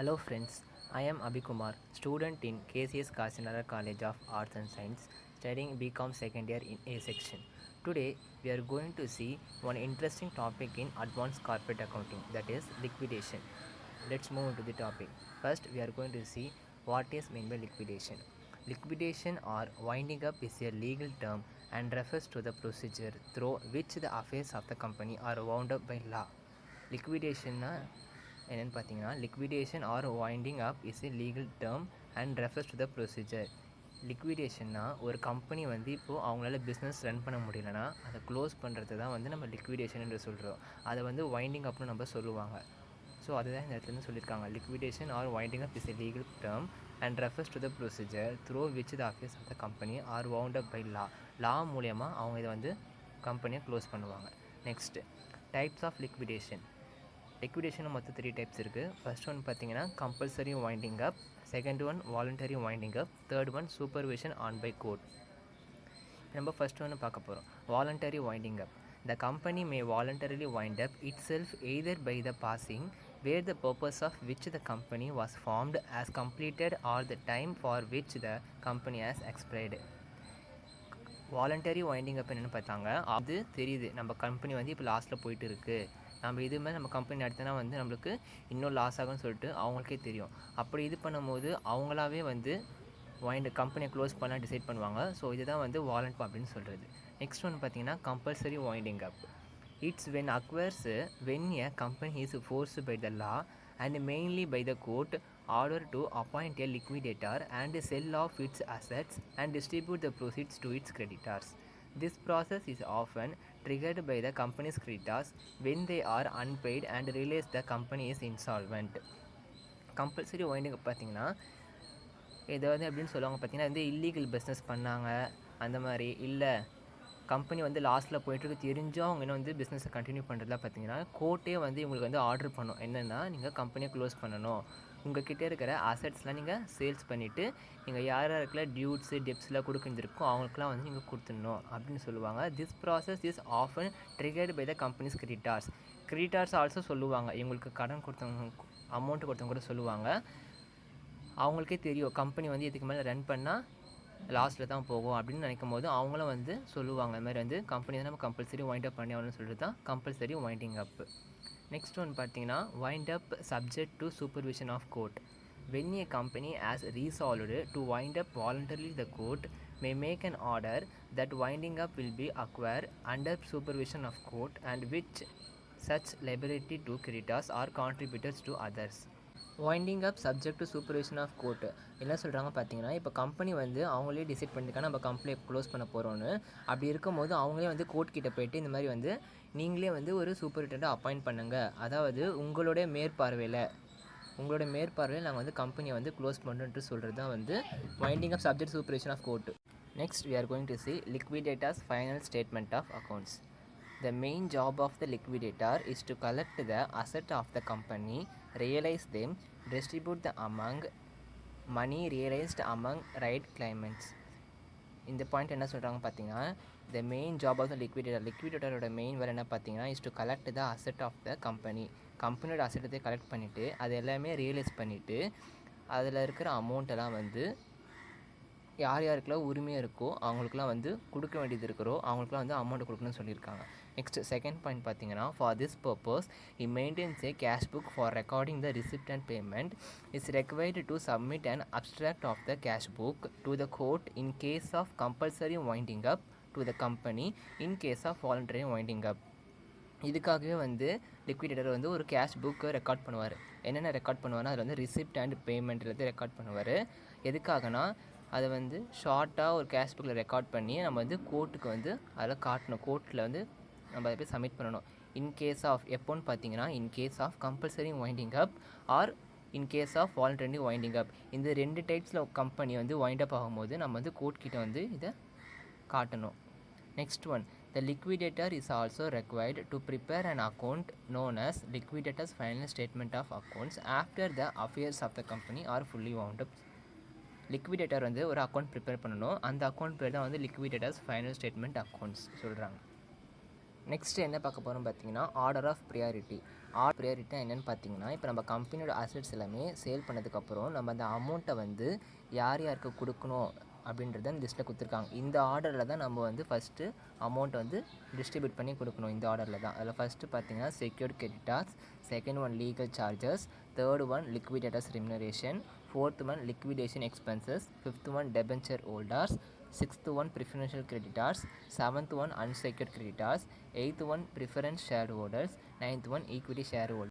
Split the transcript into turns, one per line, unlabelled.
Hello friends, I am Abhikumar, student in KCS Kasinara College of Arts and Science, studying BCom second year in A section. Today we are going to see one interesting topic in advanced corporate accounting, that is liquidation. Let's move into the topic. First we are going to see what is meant by liquidation. Liquidation or winding up is a legal term and refers to the procedure through which the affairs of the company are wound up by law. Liquidation என்னென்னு பார்த்தீங்கன்னா liquidation or winding up is a legal term and refers to the procedure. லிக்விடேஷன்னா ஒரு company வந்து இப்போது அவங்களால business run பண்ண முடியலன்னா அதை க்ளோஸ் பண்ணுறது தான் வந்து நம்ம லிக்விடேஷன் என்று சொல்கிறோம். அதை வந்து வைண்டிங் அப்னு நம்ம சொல்லுவாங்க. ஸோ அதுதான் இந்த இடத்துல சொல்லியிருக்காங்க. Liquidation or winding up is a legal term and refers to the procedure through which the affairs of the company are wound up by law மூலயமா அவங்க இதை வந்து கம்பெனியை க்ளோஸ் பண்ணுவாங்க. Next types of liquidation. லிக்விடேஷனில் மொத்தம் 3 டைப்ஸ் இருக்குது. First one பார்த்தீங்கன்னா compulsory winding up, second one voluntary winding up, third one supervision on by court. நம்ம ஃபர்ஸ்ட் ஒன்று பார்க்க போகிறோம். Voluntary winding up. The company may voluntarily wind up itself either by the passing where the purpose of which the company was formed has completed or the time for which the company has expired. Voluntary winding அப் என்னென்னு பார்த்தாங்க, அது தெரியுது நம்ம company வந்து இப்போ லாஸ்ட்டில் போயிட்டு இருக்குது, நம்ம இது மாதிரி நம்ம கம்பெனி நடத்தினா வந்து நம்மளுக்கு இன்னும் லாஸ் ஆகும்னு சொல்லிட்டு அவங்களுக்கே தெரியும். அப்படி இது பண்ணும்போது அவங்களாவே வந்து கம்பெனியை க்ளோஸ் பண்ண டிசைட் பண்ணுவாங்க. ஸோ இதுதான் வந்து வாலண்ட் அப்படின்னு சொல்கிறது. நெக்ஸ்ட் ஒன்று பார்த்தீங்கன்னா compulsory winding up. It's when acquires when a company is forced by the law and mainly by the court order to appoint a liquidator and sell off its assets and distribute the proceeds to its creditors. This process is often triggered by the company's creditors when they are unpaid and realize the company is insolvent. Compulsory winding பார்த்தீங்கன்னா இதை வந்து எப்படின்னு சொல்லுவாங்க பார்த்தீங்கன்னா வந்து illegal business பண்ணாங்க அந்த மாதிரி, இல்லை கம்பெனி வந்து லாஸ்ட்டில் போய்ட்டுருக்கு தெரிஞ்சும் அவங்க இன்னும் வந்து பிஸ்னஸை கண்டினியூ பண்ணுறதுல பார்த்தீங்கன்னா கோர்ட்டே வந்து இவங்களுக்கு வந்து ஆர்டர் பண்ணும். என்னென்னா நீங்கள் கம்பெனியை க்ளோஸ் பண்ணணும், உங்கள் கிட்டே இருக்கிற அசட்ஸ்லாம் நீங்கள் சேல்ஸ் பண்ணிவிட்டு நீங்கள் யார் யாருக்கெல்லாம் டியூட்ஸு டெப்ஸ்லாம் கொடுக்குறதுருக்கோ அவங்களுக்குலாம் வந்து நீங்கள் கொடுத்துடணும் அப்படின்னு சொல்லுவாங்க. This process is often triggered by the company's creditors. Creditors also சொல்லுவாங்க, இவங்களுக்கு கடன் கொடுத்தவங்க அமௌண்ட் கொடுத்தவங்க கூட சொல்லுவாங்க. அவங்களுக்கே தெரியும் கம்பெனி வந்து இதுக்கு மேலே ரன் பண்ணால் லாஸ்ட்டில் தான் போகும் அப்படின்னு நினைக்கும் போது அவங்களும் வந்து சொல்லுவாங்க, இந்த மாதிரி வந்து கம்பெனி தான் நம்ம கம்பல்சரி வைண்ட் அப் பண்ணி ஆகணும்னு சொல்லிட்டு தான் கம்பல்சரி வைண்டிங் அப். நெக்ஸ்ட் ஒன்று பார்த்தீங்கன்னா wind up subject to supervision of court. When a company as resolved to wind up voluntarily the court may make an order that winding up will be acquired under supervision of court and which such liability to creditors or contributors to others. Winding up subject to supervision of court என்ன சொல்கிறாங்க பார்த்தீங்கன்னா, இப்போ company வந்து அவங்களே decide பண்ணியிருக்காங்க நம்ம கம்பெனியை close பண்ண போகிறோன்னு. அப்படி இருக்கும்போது அவங்களே வந்து கோர்ட் கிட்டே போய்ட்டு இந்த மாதிரி வந்து நீங்களே வந்து ஒரு சூப்பர்விட்டண்ட்டை அப்பாயிண்ட் பண்ணுங்கள், அதாவது உங்களுடைய மேற்பார்வையில் நாங்கள் வந்து கம்பெனியை வந்து க்ளோஸ் பண்ணுறோன்ட்டு சொல்கிறது தான் வந்து winding up subject supervision of court. Next we are going to see liquidator's final statement of accounts. The main job of the liquidator is to collect the asset of the company, realize them, distribute the among money realized among right claimants. இந்த point என்ன சொல்கிறாங்க பார்த்தீங்கன்னா, the main job of the லிக்விடேட்டரோட main வேலை என்ன பார்த்தீங்கன்னா is to collect the asset of the கம்பெனியோட அசெட்டத்தை கலெக்ட் பண்ணிவிட்டு அது எல்லாமே ரியலைஸ் பண்ணிவிட்டு அதில் இருக்கிற அமௌண்ட்டெல்லாம் வந்து யார் யாருக்கெல்லாம் உரிமை இருக்கோ அவங்களுக்குலாம் வந்து கொடுக்க வேண்டியது இருக்கிறோ அவங்களுக்குலாம் வந்து அமௌண்ட் கொடுக்கணும்னு சொல்லியிருக்காங்க. நெக்ஸ்ட் செகண்ட் பாயிண்ட் பார்த்தீங்கன்னா, for this purpose he maintains a cash book for recording the receipt and payment, is required to submit an abstract of the cash book to the court in case of compulsory winding up, to the company in case of voluntary winding up. இதுக்காகவே வந்து liquidator வந்து ஒரு cash book record பண்ணுவார். என்னென்ன record பண்ணுவார்னா அதில் வந்து receipt and payment எல்லாத்தையும் ரெக்கார்ட் பண்ணுவார். எதுக்காகனா அதை வந்து ஷார்ட்டாக ஒரு கேஷ் புக்கில் ரெக்கார்ட் பண்ணி நம்ம வந்து கோர்ட்டுக்கு வந்து அதில் காட்டணும். கோர்ட்டில் வந்து நம்ம அதை போய் சப்மிட் பண்ணணும். இன்கேஸ் ஆஃப் எப்போன்னு பார்த்தீங்கன்னா in case of compulsory winding up or in case of voluntary winding up. இந்த 2 டைப்ஸில் கம்பெனி வந்து வைண்ட் அப் ஆகும்போது நம்ம வந்து கோர்ட் கிட்ட வந்து இதை காட்டணும். Next one, the liquidator is also required to prepare an account known as liquidator's final statement of accounts after the affairs of the company are fully wound up. Liquidator வந்து ஒரு account prepare பண்ணணும். அந்த account பேர் தான் வந்து லிக்விடேட்டர்ஸ் final statement accounts சொல்கிறாங்க. Next என்ன பார்க்க போகிறோம் பார்த்தீங்கன்னா ஆர்டர் ஆஃப் ப்ரியாரிட்டி. ப்ரையாரிட்டி என்னென்னு பார்த்தீங்கன்னா, இப்போ நம்ம கம்பெனியோட அசெட்ஸ் எல்லாமே சேல் பண்ணதுக்கப்புறம் நம்ம அந்த அமௌண்ட்டை வந்து யார் யாருக்கு கொடுக்கணும் அப்படின்றத லிஸ்ட்டில் கொடுத்துருக்காங்க. இந்த ஆர்டரில் தான் நம்ம வந்து ஃபஸ்ட்டு அமௌண்ட்டை வந்து டிஸ்ட்ரிபியூட் பண்ணி கொடுக்கணும். இந்த ஆர்டரில் தான். அதில் ஃபஸ்ட்டு பார்த்தீங்கன்னா secured creditors, second one legal charges, third one liquidators remuneration, fourth one liquidation expenses, fifth one debenture holders, sixth one preferential creditors, seventh one unsecured creditors, eighth one preference share holders, ninth one equity share holders.